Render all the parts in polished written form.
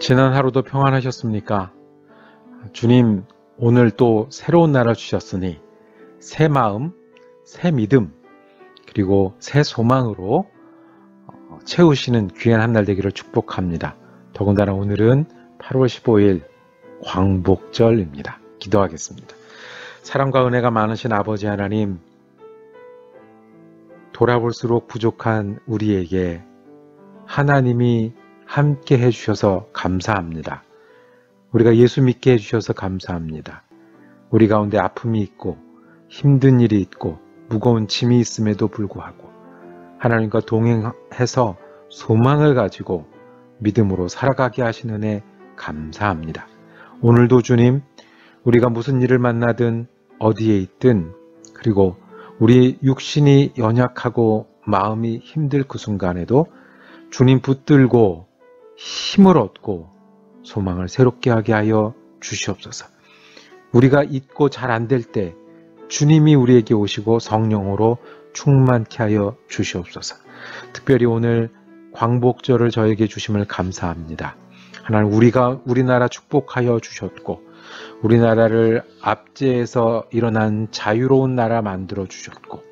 지난 하루도 평안하셨습니까? 주님, 오늘 또 새로운 나라 주셨으니 새 마음, 새 믿음, 그리고 새 소망으로 채우시는 귀한 한 날 되기를 축복합니다. 더군다나 오늘은 8월 15일 광복절입니다. 기도하겠습니다. 사랑과 은혜가 많으신 아버지 하나님, 돌아볼수록 부족한 우리에게 하나님이 함께 해주셔서 감사합니다. 우리가 예수 믿게 해주셔서 감사합니다. 우리 가운데 아픔이 있고 힘든 일이 있고 무거운 짐이 있음에도 불구하고 하나님과 동행해서 소망을 가지고 믿음으로 살아가게 하시는 은혜 감사합니다. 오늘도 주님, 우리가 무슨 일을 만나든 어디에 있든 그리고 우리 육신이 연약하고 마음이 힘들 그 순간에도 주님 붙들고 힘을 얻고 소망을 새롭게 하게 하여 주시옵소서. 우리가 잊고 잘 안 될 때 주님이 우리에게 오시고 성령으로 충만케 하여 주시옵소서. 특별히 오늘 광복절을 저에게 주심을 감사합니다. 하나님, 우리나라 축복하여 주셨고 우리나라를 압제에서 일어난 자유로운 나라 만들어 주셨고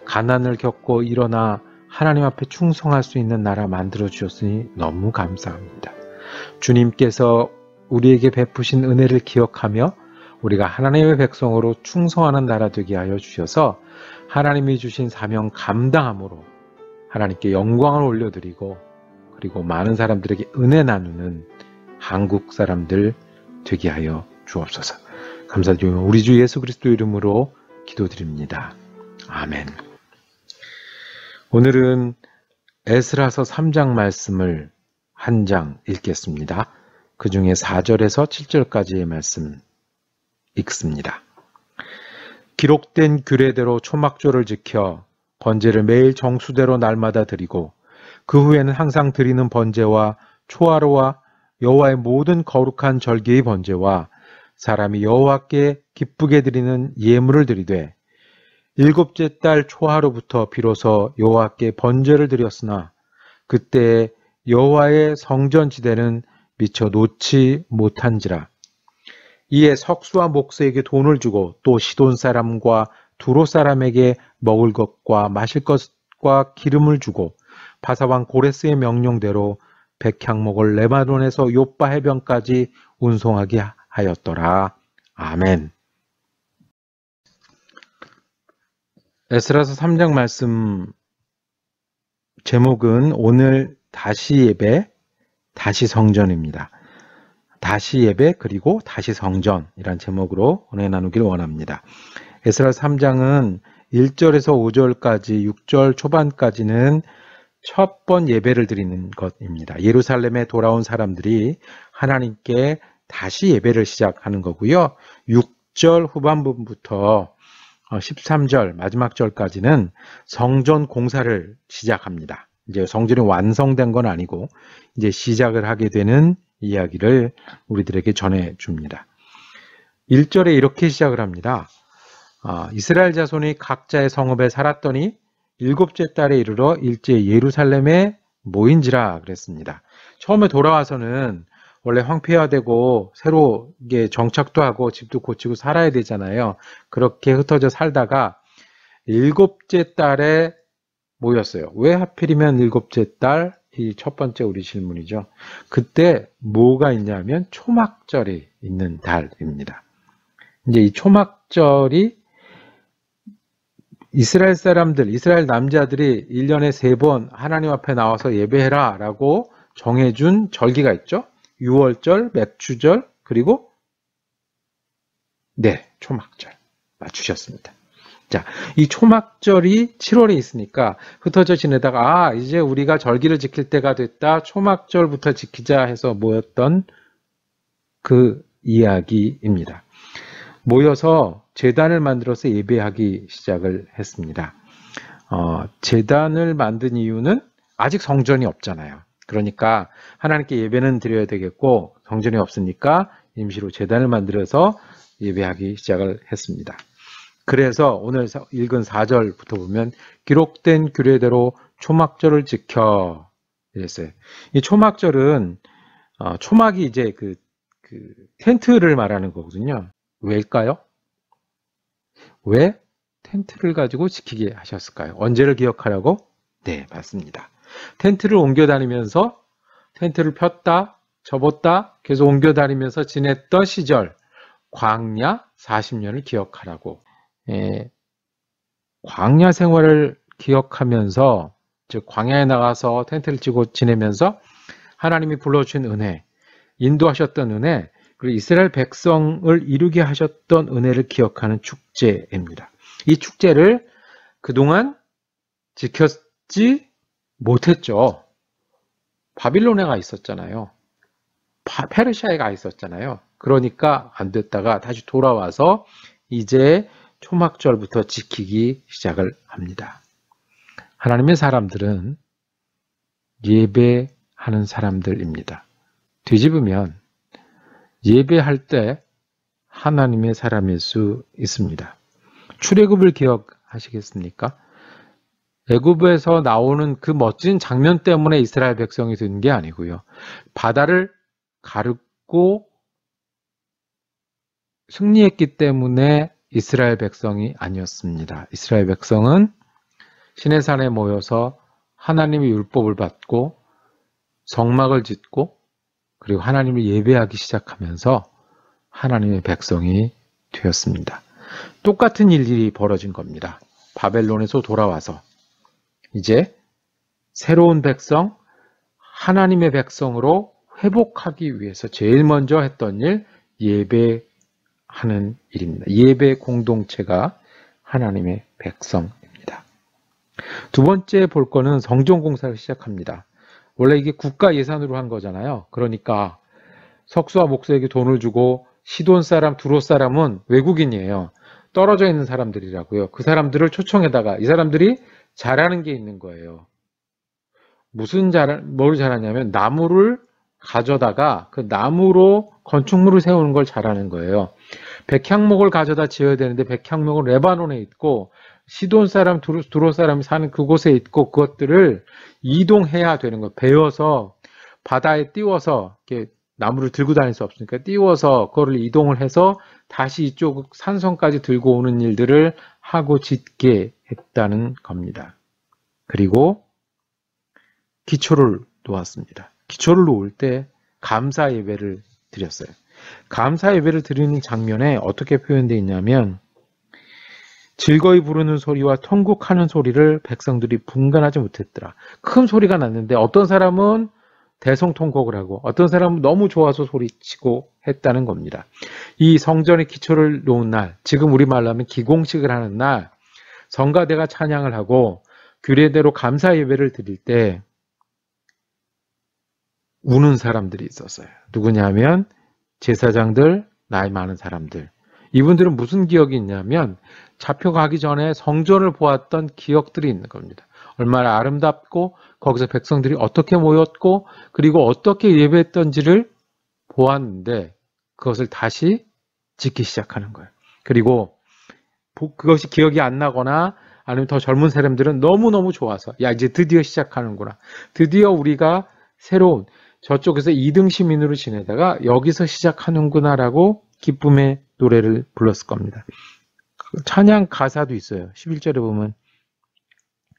가난을 겪고 일어나 하나님 앞에 충성할 수 있는 나라 만들어 주셨으니 너무 감사합니다. 주님께서 우리에게 베푸신 은혜를 기억하며 우리가 하나님의 백성으로 충성하는 나라 되게 하여 주셔서 하나님이 주신 사명 감당함으로 하나님께 영광을 올려드리고 그리고 많은 사람들에게 은혜 나누는 한국 사람들 되게 하여 주옵소서. 감사드리며 우리 주 예수 그리스도 이름으로 기도드립니다. 아멘. 오늘은 에스라서 3장 말씀을 한 장 읽겠습니다. 그 중에 4절에서 7절까지의 말씀 읽습니다. 기록된 규례대로 초막절을 지켜 번제를 매일 정수대로 날마다 드리고 그 후에는 항상 드리는 번제와 초하루와 여호와의 모든 거룩한 절기의 번제와 사람이 여호와께 기쁘게 드리는 예물을 드리되 일곱째 달 초하루부터 비로소 여호와께 번제를 드렸으나 그때 여호와의 성전지대는 미처 놓지 못한지라. 이에 석수와 목수에게 돈을 주고 또 시돈 사람과 두로 사람에게 먹을 것과 마실 것과 기름을 주고 바사왕 고레스의 명령대로 백향목을 레바논에서 요빠 해변까지 운송하게 하였더라. 아멘. 에스라서 3장 말씀 제목은 오늘 다시 예배, 다시 성전입니다. 다시 예배 그리고 다시 성전이란 제목으로 은혜 나누기를 원합니다. 에스라서 3장은 1절에서 5절까지 6절 초반까지는 첫 번 예배를 드리는 것입니다. 예루살렘에 돌아온 사람들이 하나님께 다시 예배를 시작하는 거고요. 6절 후반부부터 13절 마지막 절까지는 성전 공사를 시작합니다. 이제 성전이 완성된 건 아니고 이제 시작을 하게 되는 이야기를 우리들에게 전해줍니다. 1절에 이렇게 시작을 합니다. 이스라엘 자손이 각자의 성읍에 살았더니 일곱째 달에 이르러 일제 예루살렘에 모인지라 그랬습니다. 처음에 돌아와서는 원래 황폐화되고 새로 이게 정착도 하고 집도 고치고 살아야 되잖아요. 그렇게 흩어져 살다가 일곱째 달에 모였어요. 왜 하필이면 일곱째 달? 이 첫 번째 우리 질문이죠. 그때 뭐가 있냐면 초막절이 있는 달입니다. 이제 이 초막절이 이스라엘 사람들, 이스라엘 남자들이 1년에 3번 하나님 앞에 나와서 예배해라 라고 정해준 절기가 있죠. 유월절, 맥추절, 그리고 초막절 맞추셨습니다. 자, 이 초막절이 7월에 있으니까 흩어져 지내다가 이제 우리가 절기를 지킬 때가 됐다. 초막절부터 지키자 해서 모였던 그 이야기입니다. 모여서 제단을 만들어서 예배하기 시작을 했습니다. 제단을 만든 이유는 아직 성전이 없잖아요. 그러니까 하나님께 예배는 드려야 되겠고 성전이 없으니까 임시로 제단을 만들어서 예배하기 시작을 했습니다. 그래서 오늘 읽은 4절부터 보면 기록된 규례대로 초막절을 지켜 이랬어요. 이 초막절은 초막이 이제 그 텐트를 말하는 거거든요. 왜일까요? 왜 텐트를 가지고 지키게 하셨을까요? 언제를 기억하라고? 네, 맞습니다. 텐트를 옮겨 다니면서 텐트를 폈다, 접었다, 계속 옮겨 다니면서 지냈던 시절, 광야 40년을 기억하라고. 예, 광야 생활을 기억하면서, 즉 광야에 나가서 텐트를 치고 지내면서 하나님이 불러주신 은혜, 인도하셨던 은혜, 그리고 이스라엘 백성을 이루게 하셨던 은혜를 기억하는 축제입니다. 이 축제를 그동안 지켰지 못했죠. 바빌론에 가 있었잖아요. 페르시아에 가 있었잖아요. 그러니까 안 됐다가 다시 돌아와서 이제 초막절부터 지키기 시작을 합니다. 하나님의 사람들은 예배하는 사람들입니다. 뒤집으면 예배할 때 하나님의 사람일 수 있습니다. 출애굽을 기억하시겠습니까? 애굽에서 나오는 그 멋진 장면 때문에 이스라엘 백성이 된 게 아니고요. 바다를 가르고 승리했기 때문에 이스라엘 백성이 아니었습니다. 이스라엘 백성은 시내산에 모여서 하나님의 율법을 받고 성막을 짓고 그리고 하나님을 예배하기 시작하면서 하나님의 백성이 되었습니다. 똑같은 일들이 벌어진 겁니다. 바벨론에서 돌아와서 이제 새로운 백성, 하나님의 백성으로 회복하기 위해서 제일 먼저 했던 일, 예배하는 일입니다. 예배 공동체가 하나님의 백성입니다. 두 번째 볼 거는 성전 공사를 시작합니다. 원래 이게 국가 예산으로 한 거잖아요. 그러니까 석수와 목수에게 돈을 주고 시돈 사람, 두로 사람은 외국인이에요. 떨어져 있는 사람들이라고요. 그 사람들을 초청해다가 이 사람들이 잘하는 게 있는 거예요. 뭘 잘하냐면 나무를 가져다가 그 나무로 건축물을 세우는 걸 잘하는 거예요. 백향목을 가져다 지어야 되는데 백향목은 레바논에 있고 시돈 사람, 두로 사람이 사는 그곳에 있고 그것들을 이동해야 되는 거예요. 베어서 바다에 띄워서 이렇게 나무를 들고 다닐 수 없으니까 띄워서 그거를 이동을 해서 다시 이쪽 산성까지 들고 오는 일들을 하고 짓게 했다는 겁니다. 그리고 기초를 놓았습니다. 기초를 놓을 때 감사 예배를 드렸어요. 감사 예배를 드리는 장면에 어떻게 표현되어 있냐면 즐거이 부르는 소리와 통곡하는 소리를 백성들이 분간하지 못했더라. 큰 소리가 났는데 어떤 사람은 대성통곡을 하고 어떤 사람은 너무 좋아서 소리치고 했다는 겁니다. 이 성전의 기초를 놓은 날, 지금 우리말로 하면 기공식을 하는 날, 성가대가 찬양을 하고 규례대로 감사 예배를 드릴 때 우는 사람들이 있었어요. 누구냐면 제사장들, 나이 많은 사람들. 이분들은 무슨 기억이 있냐면 잡혀가기 전에 성전을 보았던 기억들이 있는 겁니다. 얼마나 아름답고 거기서 백성들이 어떻게 모였고 그리고 어떻게 예배했던지를 보았는데 그것을 다시 짓기 시작하는 거예요. 그리고 그것이 기억이 안 나거나 아니면 더 젊은 사람들은 너무너무 좋아서 야 이제 드디어 시작하는구나. 드디어 우리가 새로운 저쪽에서 2등 시민으로 지내다가 여기서 시작하는구나라고 기쁨의 노래를 불렀을 겁니다. 찬양 가사도 있어요. 11절에 보면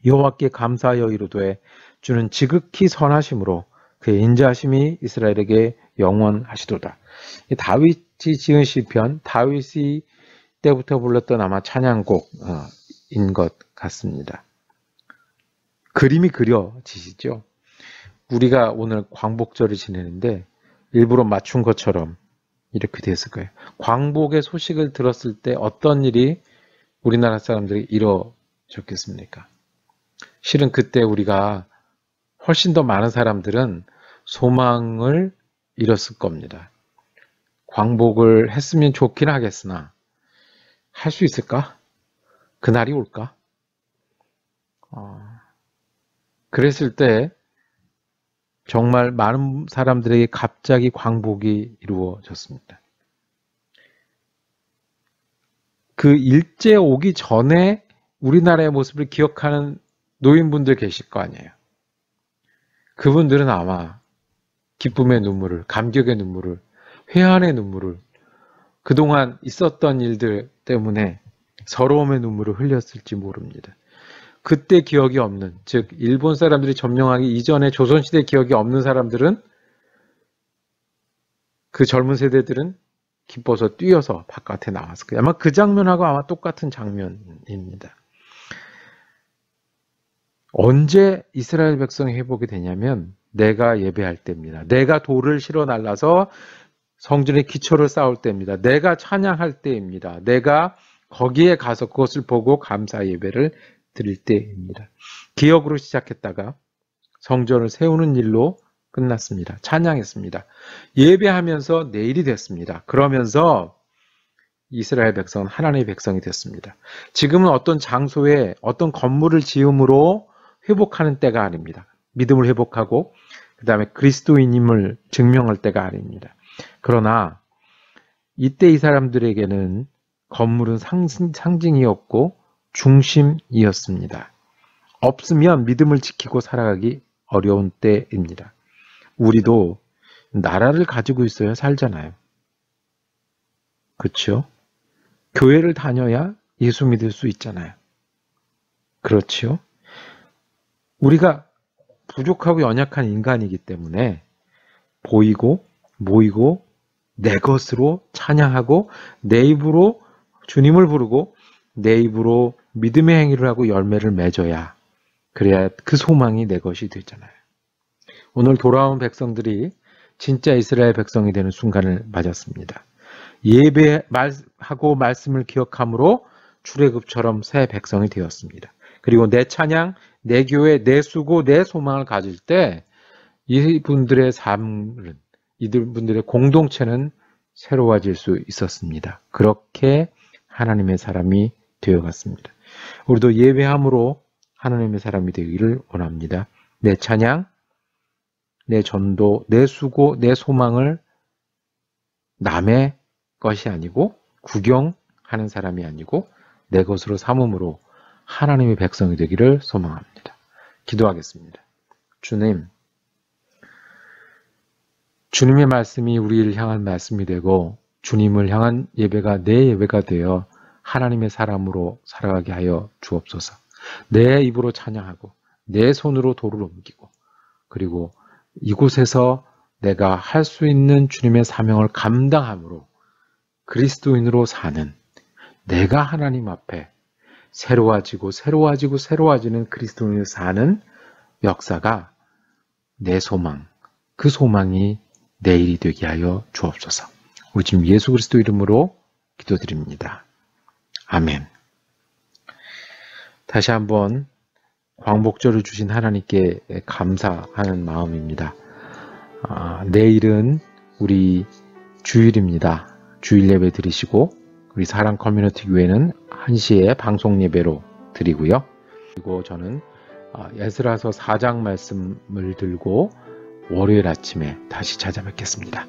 여호와께 감사하여 이르되 주는 지극히 선하심으로 그의 인자하심이 이스라엘에게 영원하시도다. 다윗이 지은 시편, 다윗이 때부터 불렀던 아마 찬양곡인 것 같습니다. 그림이 그려지시죠? 우리가 오늘 광복절을 지내는데 일부러 맞춘 것처럼 이렇게 됐을 거예요. 광복의 소식을 들었을 때 어떤 일이 우리나라 사람들이 이루어졌겠습니까? 실은 그때 우리가 훨씬 더 많은 사람들은 소망을 잃었을 겁니다. 광복을 했으면 좋긴 하겠으나 할 수 있을까? 그날이 올까? 그랬을 때 정말 많은 사람들에게 갑자기 광복이 이루어졌습니다. 그 일제 오기 전에 우리나라의 모습을 기억하는 노인분들 계실 거 아니에요. 그분들은 아마 기쁨의 눈물을, 감격의 눈물을, 회한의 눈물을, 그동안 있었던 일들 때문에 서러움의 눈물을 흘렸을지 모릅니다. 그때 기억이 없는, 즉 일본 사람들이 점령하기 이전에 조선시대 기억이 없는 사람들은, 그 젊은 세대들은 기뻐서 뛰어서 바깥에 나왔을 거예요. 아마 그 장면하고 아마 똑같은 장면입니다. 언제 이스라엘 백성이 회복이 되냐면 내가 예배할 때입니다. 내가 돌을 실어 날라서 성전의 기초를 쌓을 때입니다. 내가 찬양할 때입니다. 내가 거기에 가서 그것을 보고 감사 예배를 드릴 때입니다. 기억으로 시작했다가 성전을 세우는 일로 끝났습니다. 찬양했습니다. 예배하면서 내일이 됐습니다. 그러면서 이스라엘 백성은 하나님의 백성이 됐습니다. 지금은 어떤 장소에 어떤 건물을 지음으로 회복하는 때가 아닙니다. 믿음을 회복하고 그 다음에 그리스도인임을 증명할 때가 아닙니다. 그러나 이때 이 사람들에게는 건물은 상징이었고 중심이었습니다. 없으면 믿음을 지키고 살아가기 어려운 때입니다. 우리도 나라를 가지고 있어야 살잖아요. 그렇죠? 교회를 다녀야 예수 믿을 수 있잖아요. 그렇죠? 우리가 부족하고 연약한 인간이기 때문에 보이고 모이고 내 것으로 찬양하고 내 입으로 주님을 부르고 내 입으로 믿음의 행위를 하고 열매를 맺어야, 그래야 그 소망이 내 것이 되잖아요. 오늘 돌아온 백성들이 진짜 이스라엘 백성이 되는 순간을 맞았습니다. 예배하고 말씀을 기억함으로 출애굽처럼 새 백성이 되었습니다. 그리고 내 찬양, 내 교회, 내 수고, 내 소망을 가질 때 이분들의 삶은, 이분들의 공동체는 새로워질 수 있었습니다. 그렇게 하나님의 사람이 되어갔습니다. 우리도 예배함으로 하나님의 사람이 되기를 원합니다. 내 찬양, 내 전도, 내 수고, 내 소망을 남의 것이 아니고 구경하는 사람이 아니고 내 것으로 삼음으로 하나님의 백성이 되기를 소망합니다. 기도하겠습니다. 주님, 주님의 말씀이 우리를 향한 말씀이 되고 주님을 향한 예배가 내 예배가 되어 하나님의 사람으로 살아가게 하여 주옵소서. 내 입으로 찬양하고 내 손으로 돌을 옮기고 그리고 이곳에서 내가 할 수 있는 주님의 사명을 감당함으로 그리스도인으로 사는, 내가 하나님 앞에 새로워지는 그리스도인으로 사는 역사가 내 소망, 그 소망이 내일이 되게 하여 주옵소서. 우리 주님 예수 그리스도 이름으로 기도드립니다. 아멘. 다시 한번 광복절을 주신 하나님께 감사하는 마음입니다. 내일은 우리 주일입니다. 주일 예배 드리시고 우리 사랑 커뮤니티 교회는 1시에 방송 예배로 드리고요. 그리고 저는 에스라서 4장 말씀을 들고 월요일 아침에 다시 찾아뵙겠습니다.